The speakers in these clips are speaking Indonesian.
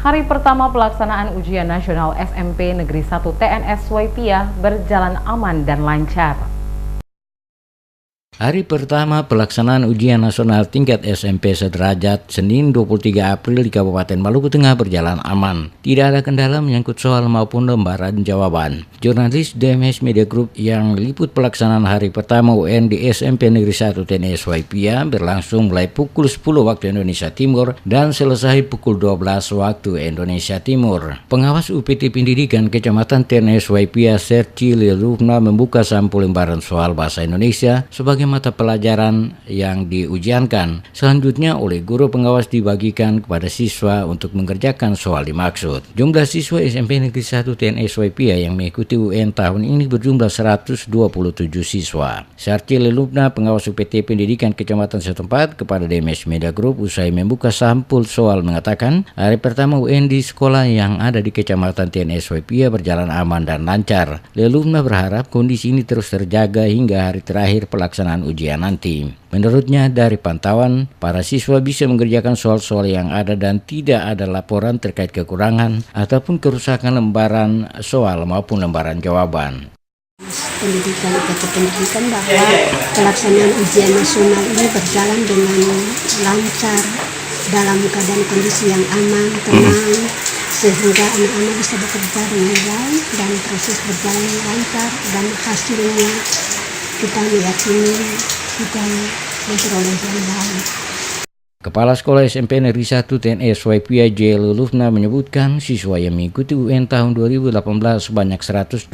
Hari pertama pelaksanaan ujian nasional SMP Negeri 1 TNS Waipia berjalan aman dan lancar. Hari pertama pelaksanaan ujian nasional tingkat SMP sederajat Senin 23 April di Kabupaten Maluku Tengah berjalan aman. Tidak ada kendala menyangkut soal maupun lembaran jawaban. Jurnalis DMS Media Group yang meliput pelaksanaan hari pertama UN di SMP Negeri 1 TNS Waipia berlangsung mulai pukul 10 waktu Indonesia Timur dan selesai pukul 12 waktu Indonesia Timur. Pengawas UPT Pendidikan Kecamatan TNS Waipia Serci Lilufna membuka sampul lembaran soal bahasa Indonesia sebagai mata pelajaran yang diujiankan. Selanjutnya oleh guru pengawas dibagikan kepada siswa untuk mengerjakan soal dimaksud. Jumlah siswa SMP Negeri 1 TNS Waipia yang mengikuti UN tahun ini berjumlah 127 siswa. Sarci Lelupna, pengawas UPT Pendidikan Kecamatan setempat, kepada DMS Media Group usai membuka sampul soal mengatakan hari pertama UN di sekolah yang ada di Kecamatan TNS Waipia berjalan aman dan lancar. Lelupna berharap kondisi ini terus terjaga hingga hari terakhir pelaksanaan ujian nanti. Menurutnya, dari pantauan, para siswa bisa mengerjakan soal-soal yang ada dan tidak ada laporan terkait kekurangan ataupun kerusakan lembaran soal maupun lembaran jawaban. Pendidikan bahwa pelaksanaan ujian nasional ini berjalan dengan lancar dalam keadaan kondisi yang aman, tenang, sehingga anak-anak bisa bekerja dengan baik dan proses berjalan lancar dan hasilnya kita meyakini kita memperoleh yang baik. Kepala Sekolah SMP Negeri 1 TNS Waipia J. Lulufna menyebutkan siswa yang mengikuti UN tahun 2018 sebanyak 127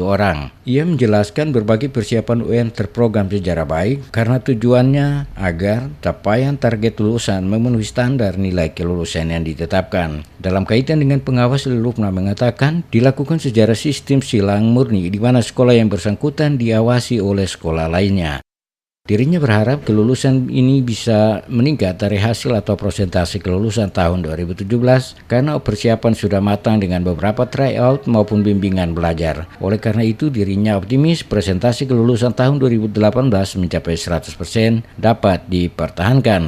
orang. Ia menjelaskan berbagai persiapan UN terprogram secara baik karena tujuannya agar capaian target lulusan memenuhi standar nilai kelulusan yang ditetapkan. Dalam kaitan dengan pengawas, Lulufna mengatakan dilakukan secara sistem silang murni di mana sekolah yang bersangkutan diawasi oleh sekolah lainnya. Dirinya berharap kelulusan ini bisa meningkat dari hasil atau persentase kelulusan tahun 2017 karena persiapan sudah matang dengan beberapa tryout maupun bimbingan belajar. Oleh karena itu dirinya optimis presentasi kelulusan tahun 2018 mencapai 100% dapat dipertahankan.